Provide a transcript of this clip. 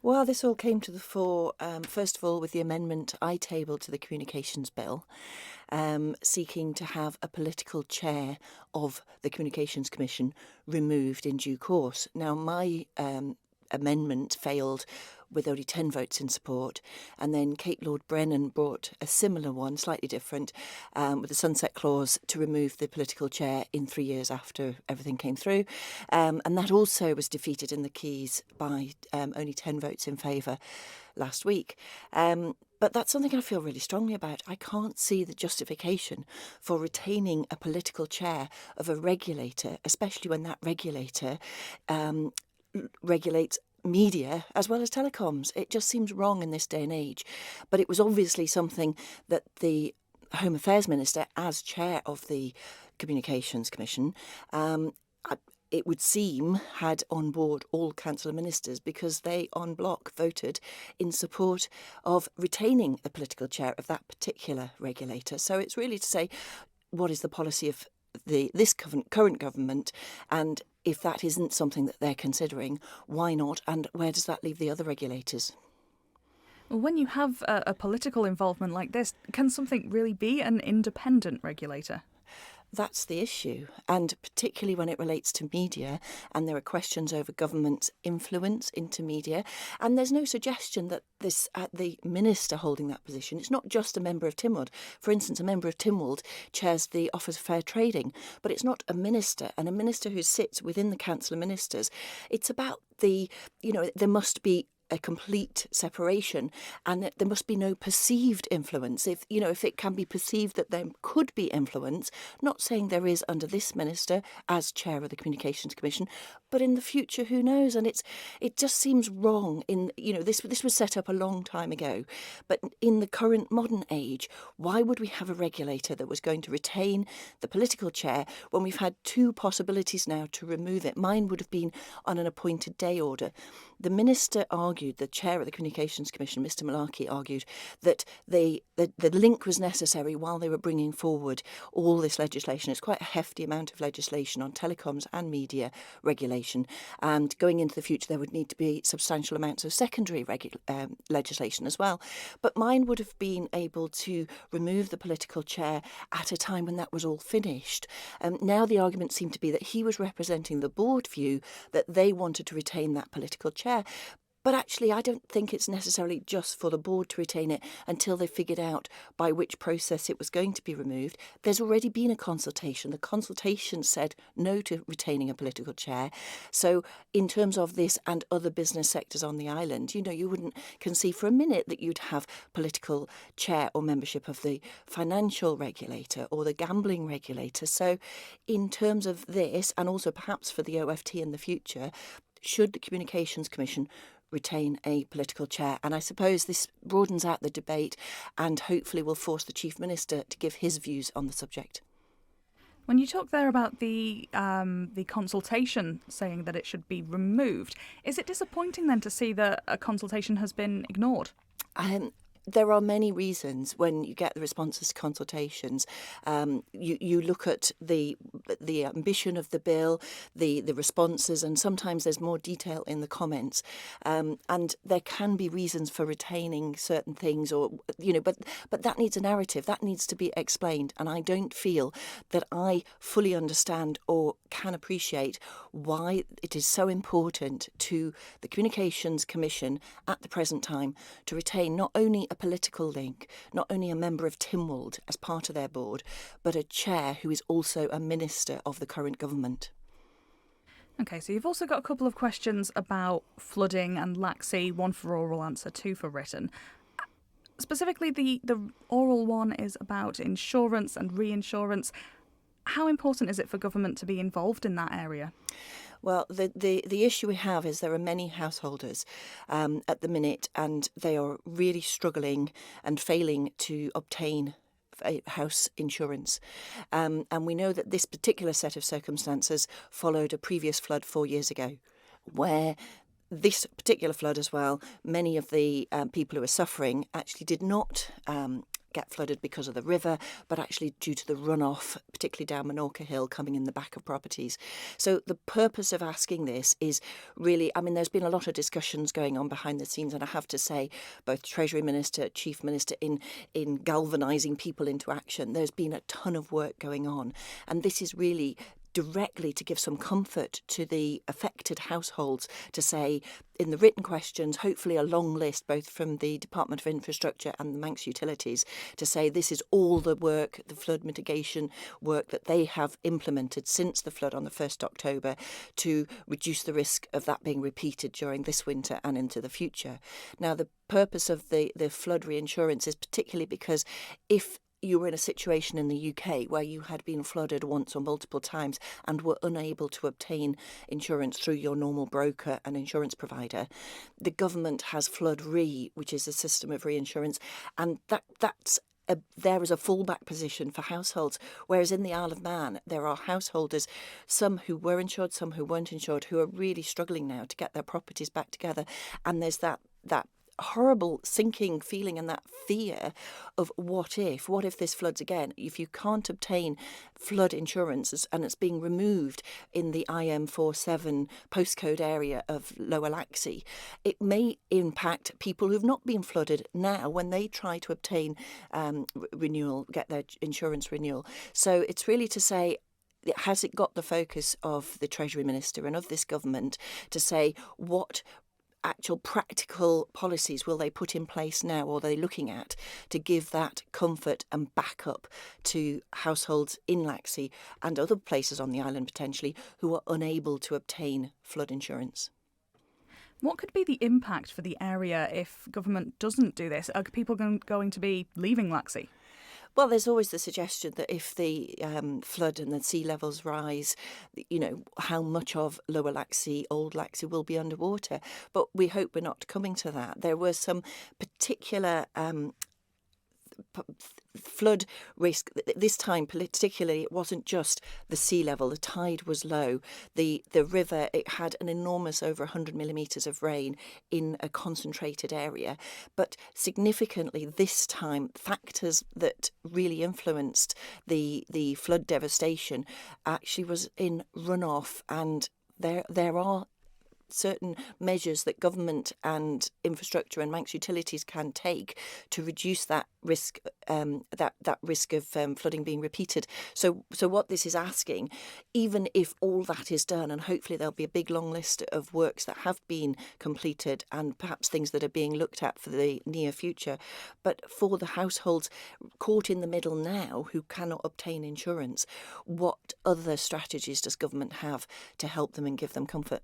Well, this all came to the fore, first of all, with the amendment I tabled to the Communications Bill, seeking to have a political chair of the Communications Commission removed in due course. Now, my amendment failed with only 10 votes in support, and then Kate Lord-Brennan brought a similar one, slightly different, with a sunset clause to remove the political chair in 3 years after everything came through. And that also was defeated in the Keys by only 10 votes in favour last week. But that's something I feel really strongly about. I can't see the justification for retaining a political chair of a regulator, especially when that regulator regulates media as well as telecoms. It just seems wrong in this day and age. But it was obviously something that the Home Affairs Minister, as chair of the Communications Commission, it would seem, had on board all council ministers, because they en bloc voted in support of retaining a political chair of that particular regulator. So it's really to say, what is the policy of this current government, and if that isn't something that they're considering, why not, and where does that leave the other regulators? Well, when you have a political involvement like this, can something really be an independent regulator? That's the issue, and particularly when it relates to media, and there are questions over government's influence into media, and there's no suggestion that the minister holding that position, it's not just a member of Tynwald. For instance, a member of Tynwald chairs the Office of Fair Trading, but it's not a minister, and a minister who sits within the Council of Ministers. It's about there must be a complete separation, and there must be no perceived influence. If it can be perceived that there could be influence, not saying there is under this minister as chair of the Communications Commission, but in the future, who knows? And it just seems wrong. This was set up a long time ago, but in the current modern age, why would we have a regulator that was going to retain the political chair when we've had two possibilities now to remove it? Mine would have been on an appointed day order. The minister argued, the chair of the Communications Commission, Mr Malarkey, argued that the link was necessary while they were bringing forward all this legislation. It's quite a hefty amount of legislation on telecoms and media regulation. And going into the future, there would need to be substantial amounts of secondary legislation as well. But mine would have been able to remove the political chair at a time when that was all finished. Now the argument seemed to be that he was representing the board view, that they wanted to retain that political chair. But actually, I don't think it's necessarily just for the board to retain it until they figured out by which process it was going to be removed. There's already been a consultation. The consultation said no to retaining a political chair. So in terms of this and other business sectors on the island, you wouldn't conceive for a minute that you'd have political chair or membership of the financial regulator or the gambling regulator. So in terms of this, and also perhaps for the OFT in the future, should the Communications Commission retain a political chair? And I suppose this broadens out the debate and hopefully will force the Chief Minister to give his views on the subject. When you talk there about the consultation saying that it should be removed, is it disappointing then to see that a consultation has been ignored? There are many reasons when you get the responses to consultations. You look at the ambition of the bill, the responses, and sometimes there's more detail in the comments. And there can be reasons for retaining certain things, but that needs a narrative. That needs to be explained. And I don't feel that I fully understand or can appreciate why it is so important to the Communications Commission at the present time to retain not only a political link, not only a member of Tynwald as part of their board, but a chair who is also a minister of the current government. OK, so you've also got a couple of questions about flooding and LACSI, one for oral answer, two for written. Specifically, the oral one is about insurance and reinsurance. How important is it for government to be involved in that area? Well, the issue we have is there are many householders at the minute, and they are really struggling and failing to obtain house insurance. And we know that this particular set of circumstances followed a previous flood 4 years ago, where this particular flood as well, many of the people who are suffering actually did not get flooded because of the river, but actually due to the runoff, particularly down Minorca Hill, coming in the back of properties. So the purpose of asking this is really, I mean, there's been a lot of discussions going on behind the scenes, and I have to say, both Treasury Minister, Chief Minister, in galvanising people into action. There's been a ton of work going on, and this is really directly to give some comfort to the affected households, to say in the written questions, hopefully a long list both from the Department of Infrastructure and the Manx Utilities, to say this is all the work, the flood mitigation work that they have implemented since the flood on the 1st October to reduce the risk of that being repeated during this winter and into the future. Now, the purpose of the flood reinsurance is particularly because if you were in a situation in the UK where you had been flooded once or multiple times and were unable to obtain insurance through your normal broker and insurance provider, the government has Flood Re, which is a system of reinsurance, and that's there is a fallback position for households, whereas in the Isle of Man there are householders, some who were insured, some who weren't insured, who are really struggling now to get their properties back together, and there's that horrible sinking feeling and that fear of what if this floods again. If you can't obtain flood insurance and it's being removed in the IM47 postcode area of Lower Laxey, it may impact people who've not been flooded now when they try to obtain renewal, get their insurance renewal. So it's really to say, has it got the focus of the Treasury Minister and of this government to say what actual practical policies will they put in place now, or are they looking at, to give that comfort and backup to households in Laxey and other places on the island potentially who are unable to obtain flood insurance? What could be the impact for the area if government doesn't do this? Are people going to be leaving Laxey? Well, there's always the suggestion that if the flood and the sea levels rise, how much of Lower Laxey, Old Laxey will be underwater. But we hope we're not coming to that. There were some particular flood risk this time, particularly. It wasn't just the sea level, the tide was low, the river, it had an enormous over 100 millimetres of rain in a concentrated area, but significantly this time factors that really influenced the flood devastation actually was in runoff, and there are certain measures that government and infrastructure and Manx Utilities can take to reduce that risk, that risk of flooding being repeated. So what this is asking, even if all that is done, and hopefully there'll be a big long list of works that have been completed and perhaps things that are being looked at for the near future, but for the households caught in the middle now who cannot obtain insurance, what other strategies does government have to help them and give them comfort?